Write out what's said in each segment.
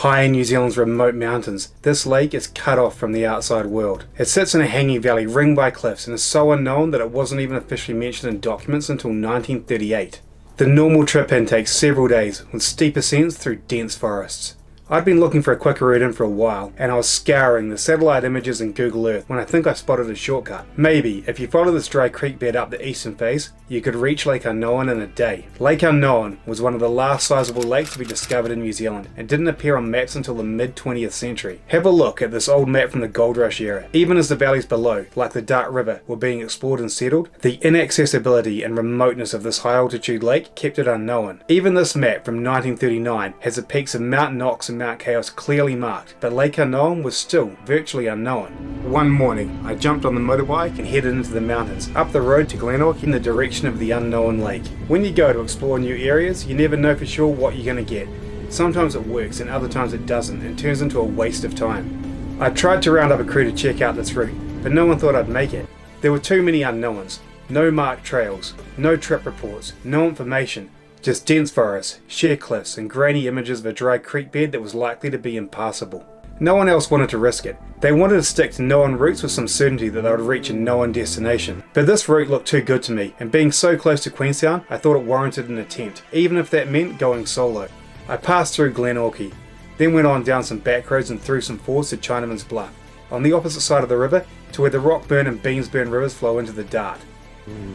High in New Zealand's remote mountains, this lake is cut off from the outside world. It sits in a hanging valley ringed by cliffs and is so unknown that it wasn't even officially mentioned in documents until 1938. The normal trip in takes several days, with steep ascents through dense forests. I'd been looking for a quicker route in for a while, and I was scouring the satellite images in Google Earth when I think I spotted a shortcut. Maybe, if you follow this dry creek bed up the eastern face, you could reach Lake Unknown in a day. Lake Unknown was one of the last sizable lakes to be discovered in New Zealand, and didn't appear on maps until the mid-20th century. Have a look at this old map from the Gold Rush era. Even as the valleys below, like the Dark River, were being explored and settled, the inaccessibility and remoteness of this high-altitude lake kept it unknown. Even this map from 1939 has the peaks of Mount Knox and Mount Chaos clearly marked, but Lake Unknown was still virtually unknown. One morning, I jumped on the motorbike and headed into the mountains, up the road to Glenorchy in the direction of the unknown lake. When you go to explore new areas, you never know for sure what you're going to get. Sometimes it works and other times it doesn't and turns into a waste of time. I tried to round up a crew to check out this route, but no one thought I'd make it. There were too many unknowns. No marked trails, no trip reports, no information. Just dense forests, sheer cliffs, and grainy images of a dry creek bed that was likely to be impassable. No one else wanted to risk it. They wanted to stick to known routes with some certainty that they would reach a known destination. But this route looked too good to me, and being so close to Queenstown, I thought it warranted an attempt, even if that meant going solo. I passed through Glenorchy, then went on down some back roads and through some fords to Chinaman's Bluff, on the opposite side of the river to where the Rockburn and Beamsburn rivers flow into the Dart.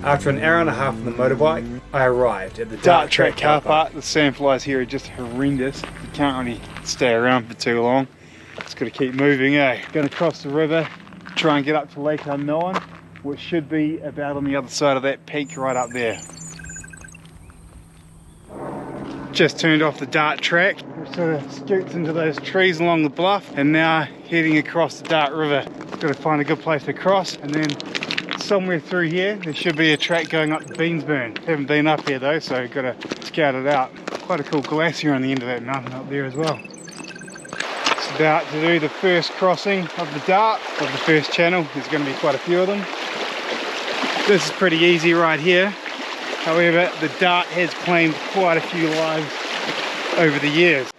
After an hour and a half on the motorbike, I arrived at the Dart Track car park. The sandflies here are just horrendous. You can't really stay around for too long. Just got to keep moving, eh? Going to cross the river, try and get up to Lake Unknown, which should be about on the other side of that peak right up there. Just turned off the Dart track, sort of scoots into those trees along the bluff, and now heading across the Dart River. Got to find a good place to cross, and then somewhere through here there should be a track going up to Beamsburn. Haven't been up here though, so got to scout it out. Quite a cool glacier on the end of that mountain up there as well. It's about to do the first crossing of the Dart, of the first channel. There's going to be quite a few of them. This is pretty easy right here. However, the Dart has claimed quite a few lives over the years.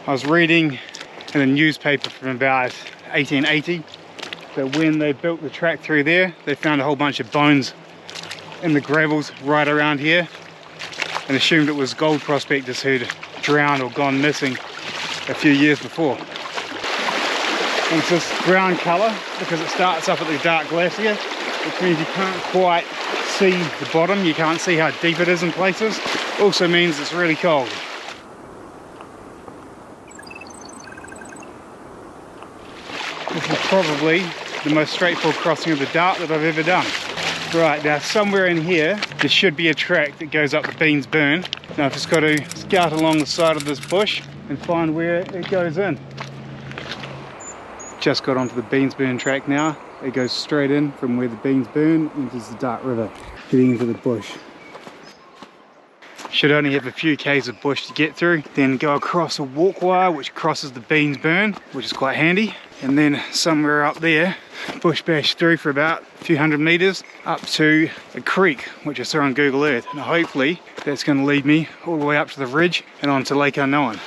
I was reading in a newspaper from about 1880 that when they built the track through there, they found a whole bunch of bones in the gravels right around here and assumed it was gold prospectors who'd drowned or gone missing a few years before. And it's this brown colour because it starts up at the Dart Glacier, which means you can't quite see the bottom, you can't see how deep it is in places. Also means it's really cold. This is probably the most straightforward crossing of the Dart that I've ever done. Right, now somewhere in here there should be a track that goes up to Beamsburn. Now I've just got to scout along the side of this bush and find where it goes in. Just got onto the Beamsburn track now. It goes straight in from where the beans burn into the Dart River, heading into the bush. Should only have a few k's of bush to get through, then go across a walk wire which crosses the Beamsburn, which is quite handy, and then somewhere up there bush bash through for about a few hundred meters up to a creek which I saw on Google Earth, and hopefully that's going to lead me all the way up to the ridge and onto Lake Unknown.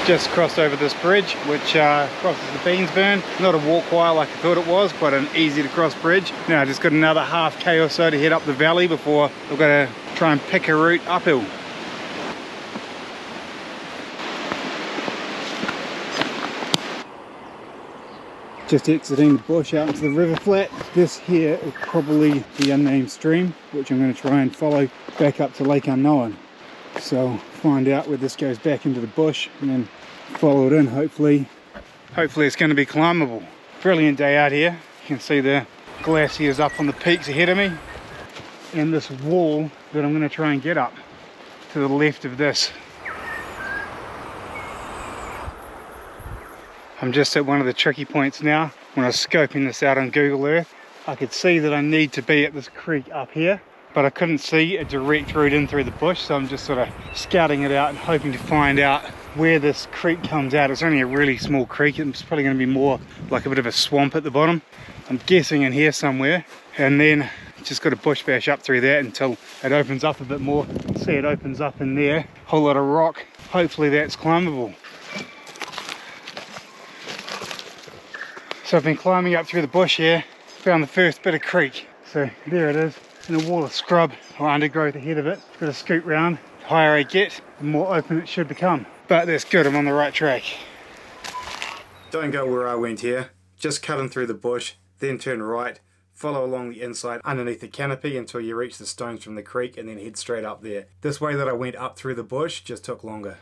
Just crossed over this bridge which crosses the Beamsburn. Not a walk wire like I thought it was, quite an easy to cross bridge. Now I just got another half k or so to head up the valley before we've got to try and pick a route uphill. Just exiting the bush out into the river flat. This here is probably the unnamed stream which I'm going to try and follow back up to Lake Unknown. So find out where this goes back into the bush and then follow it in. Hopefully it's going to be climbable. Brilliant day out here. You can see the glaciers up on the peaks ahead of me and this wall that I'm going to try and get up to the left of this. I'm just at one of the tricky points now. When I was scoping this out on Google Earth, I could see that I need to be at this creek up here, but I couldn't see a direct route in through the bush, so I'm just sort of scouting it out and hoping to find out where this creek comes out. It's only a really small creek. It's probably going to be more like a bit of a swamp at the bottom. I'm guessing in here somewhere, and then Just got to bush bash up through that until it opens up a bit more. See, it opens up in there, whole lot of rock. Hopefully that's climbable. So I've been climbing up through the bush here, found the first bit of creek. So there it is, and a wall of scrub or undergrowth ahead of it. Got to scoot round. The higher I get, the more open it should become. But that's good, I'm on the right track. Don't go where I went here. Just cut in through the bush, then turn right, follow along the inside underneath the canopy until you reach the stones from the creek and then head straight up there. This way that I went up through the bush just took longer.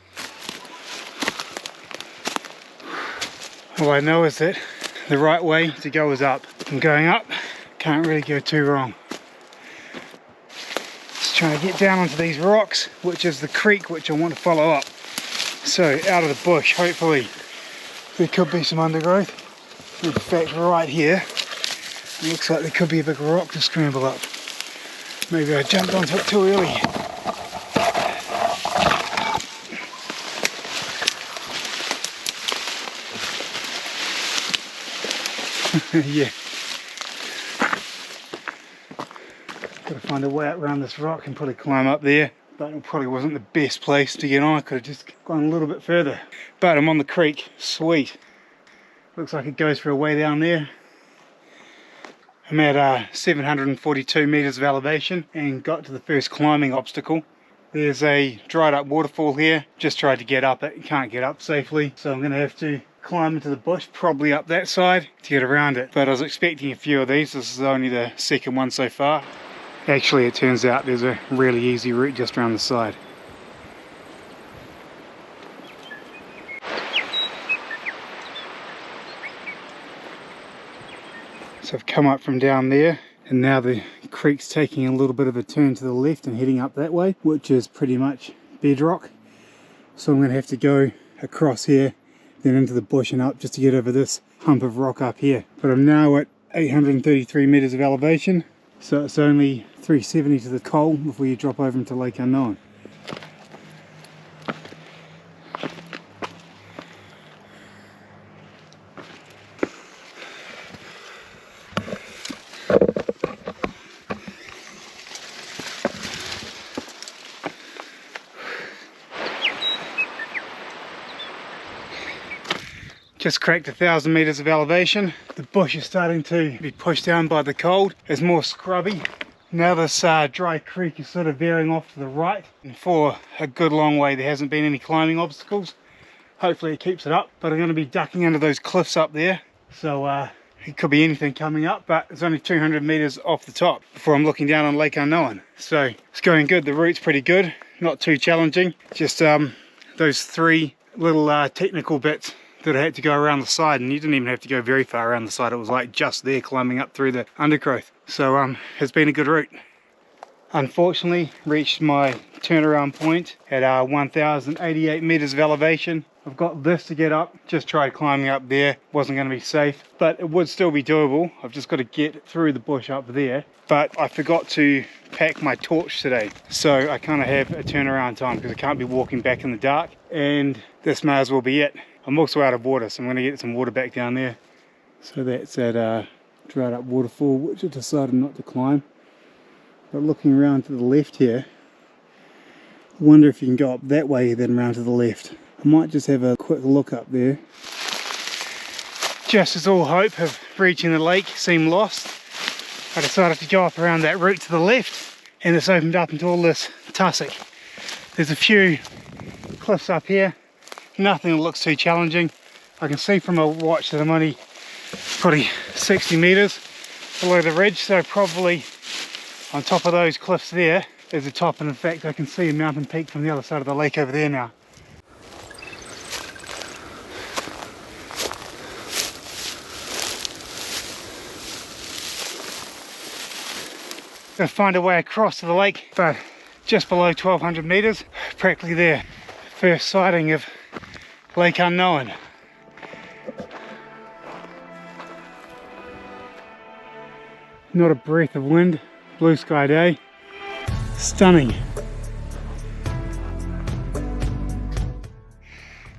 All I know is that the right way to go is up. I'm going up, can't really go too wrong. Just trying to get down onto these rocks, which is the creek which I want to follow up. So out of the bush, hopefully there could be some undergrowth. In fact, right here, it looks like there could be a big rock to scramble up. Maybe I jumped onto it too early. Yeah. Gotta find a way out around this rock and probably climb up there. But it probably wasn't the best place to get on. I could have just gone a little bit further. But I'm on the creek. Sweet. Looks like it goes for a way down there. I'm at 742 meters of elevation and got to the first climbing obstacle. There's a dried up waterfall here. Just tried to get up it. Can't get up safely. So I'm going to have to climb into the bush, probably up that side to get around it. But I was expecting a few of these. This is only the second one so far. Actually, it turns out there's a really easy route just around the side. So I've come up from down there, and now the creek's taking a little bit of a turn to the left and heading up that way, which is pretty much bedrock. So I'm going to have to go across here, then into the bush and up just to get over this hump of rock up here. But I'm now at 833 meters of elevation. So it's only 370 to the coal before you drop over into Lake Unknown. Just cracked 1,000 meters of elevation. The bush is starting to be pushed down by the cold. It's more scrubby. Now this dry creek is sort of veering off to the right. And for a good long way there hasn't been any climbing obstacles. Hopefully it keeps it up. But I'm going to be ducking under those cliffs up there. So it could be anything coming up. But it's only 200 meters off the top before I'm looking down on Lake Unknown. So it's going good. The route's pretty good. Not too challenging. Just those three little technical bits that I had to go around the side, and you didn't even have to go very far around the side. It was like just there climbing up through the undergrowth. So it's been a good route. Unfortunately reached my turnaround point at 1,088 meters of elevation. I've got this to get up. Just tried climbing up there, wasn't going to be safe, but it would still be doable. I've just got to get through the bush up there. But I forgot to pack my torch today, so I kind of have a turnaround time because I can't be walking back in the dark, and this may as well be it. I'm also out of water, so I'm going to get some water back down there. So that's at dried up waterfall, which I decided not to climb. But looking around to the left here, I wonder if you can go up that way then round to the left. I might just have a quick look up there. Just as all hope of reaching the lake seemed lost, I decided to go up around that route to the left, and it's opened up into all this tussock. There's a few cliffs up here. Nothing that looks too challenging. I can see from my watch that I'm only probably 60 meters below the ridge, so probably on top of those cliffs there is the top, and in fact I can see a mountain peak from the other side of the lake over there now. Gotta find a way across to the lake, but just below 1,200 meters, practically there. First sighting of Lake Unknown. Not a breath of wind, blue sky day, stunning.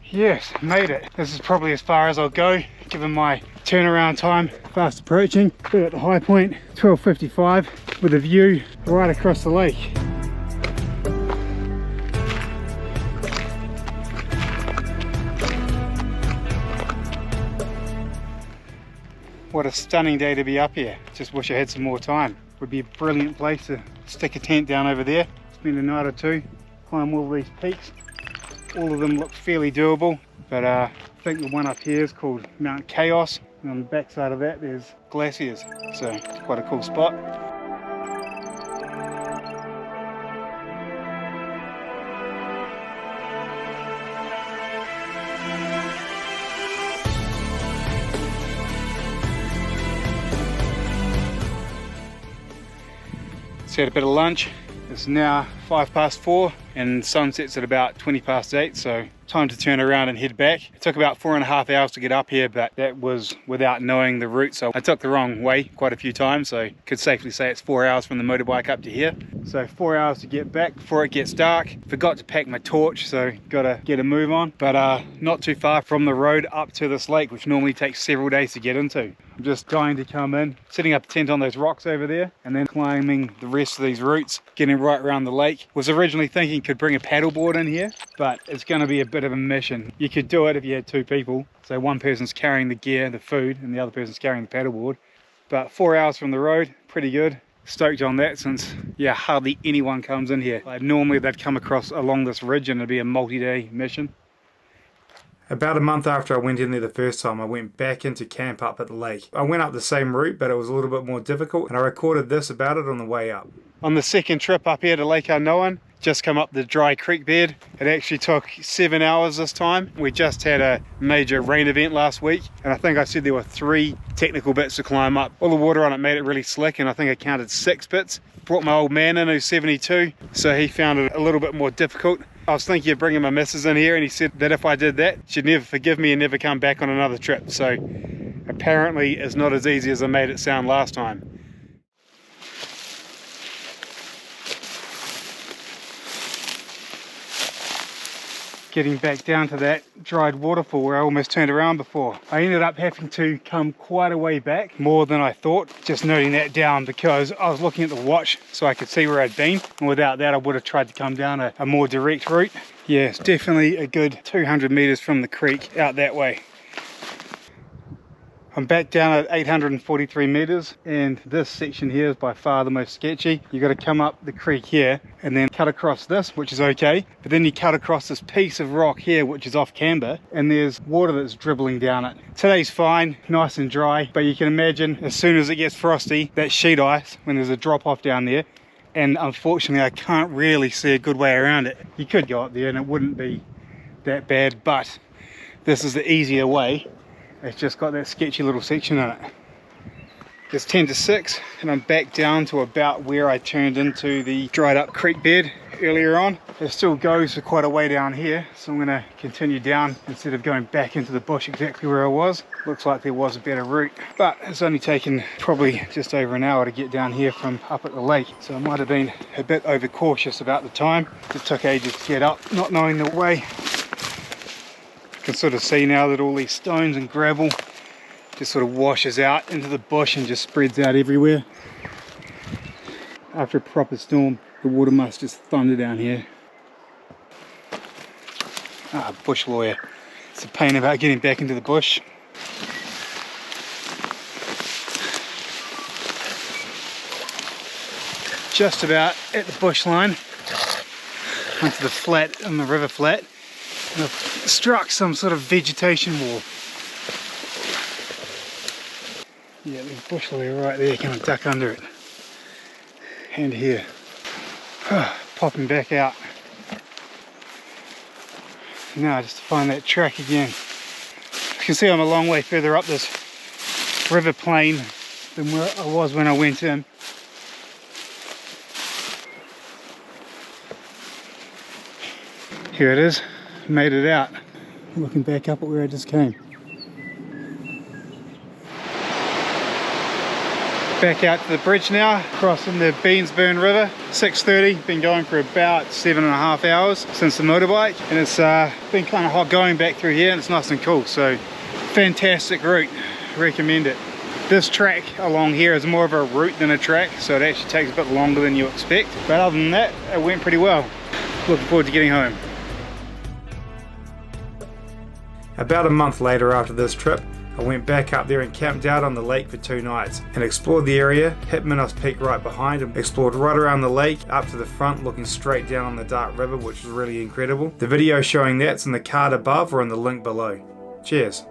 Yes, made it. This is probably as far as I'll go. given my turnaround time fast approaching. We're at the high point, 12:55, with a view right across the lake. What a stunning day to be up here. Just wish I had some more time. Would be a brilliant place to stick a tent down over there, spend a night or two, climb all these peaks. All of them look fairly doable, but I think the one up here is called Mount Chaos, and on the back side of that there's glaciers, so it's quite a cool spot. So had a bit of lunch. It's now 4:05 and sunset's at about 8:20, so time to turn around and head back. It took about 4.5 hours to get up here, but that was without knowing the route, so I took the wrong way quite a few times, so could safely say it's 4 hours from the motorbike up to here. So 4 hours to get back before it gets dark. Forgot to pack my torch, so gotta get a move on, but not too far from the road up to this lake, which normally takes several days to get into. I'm just going to come in, setting up a tent on those rocks over there, and then climbing the rest of these routes, getting right around the lake. Was originally thinking could bring a paddleboard in here, but it's going to be a bit of a mission. You could do it if you had two people, so one person's carrying the gear, the food, and the other person's carrying the paddleboard. But 4 hours from the road, pretty good. Stoked on that since, yeah, hardly anyone comes in here. Like, normally they'd come across along this ridge and it'd be a multi-day mission. About a month after I went in there the first time, I went back into camp up at the lake. I went up the same route, but it was a little bit more difficult, and I recorded this about it on the way up. On the second trip up here to Lake Unknown, just come up the dry creek bed. It actually took 7 hours this time. We just had a major rain event last week, and I think I said there were 3 technical bits to climb up. All the water on it made it really slick, and I think I counted 6 bits. Brought my old man in who's 72, so he found it a little bit more difficult. I was thinking of bringing my missus in here, and he said that if I did that, she'd never forgive me and never come back on another trip. So apparently it's not as easy as I made it sound last time. Getting back down to that dried waterfall where I almost turned around before. I ended up having to come quite a way back, more than I thought. Just noting that down because I was looking at the watch so I could see where I'd been. And without that I would have tried to come down a more direct route. Yeah, it's definitely a good 200 meters from the creek out that way. I'm back down at 843 meters, and this section here is by far the most sketchy. You got to come up the creek here and then cut across this, which is okay, but then you cut across this piece of rock here which is off camber, and there's water that's dribbling down it. Today's fine, nice and dry, but you can imagine as soon as it gets frosty, that sheet ice, when there's a drop off down there, and unfortunately I can't really see a good way around it. You could go up there and it wouldn't be that bad, but this is the easier way. It's just got that sketchy little section in it. It's 10 to 6 and I'm back down to about where I turned into the dried up creek bed earlier on. It still goes for quite a way down here, so I'm going to continue down instead of going back into the bush exactly where I was. Looks like there was a better route, but it's only taken probably just over an hour to get down here from up at the lake, so I might have been a bit overcautious about the time. It took ages to get up, not knowing the way. You can sort of see now that all these stones and gravel just sort of washes out into the bush and just spreads out everywhere. After a proper storm, the water must just thunder down here. Ah, bush lawyer. It's a pain about getting back into the bush. Just about at the bush line, onto the flat, on the river flat. And I've struck some sort of vegetation wall. Yeah, there's bush lawyer right there, can I duck under it? And here. Popping back out. Now just to find that track again. You can see I'm a long way further up this river plain than where I was when I went in. Here it is. Made it out. Looking back up at where I just came. Back out to the bridge now, crossing the Beansburn River. 6:30, been going for about 7.5 hours since the motorbike, and it's been kind of hot going back through here, and it's nice and cool, so Fantastic route, recommend it. This track along here is more of a route than a track, so it actually takes a bit longer than you expect. But other than that, it went pretty well. Looking forward to getting home. About a month later after this trip, I went back up there and camped out on the lake for 2 nights and explored the area, hit Minos Peak right behind and explored right around the lake up to the front looking straight down on the dark river, which was really incredible. The video showing that's in the card above or in the link below. Cheers.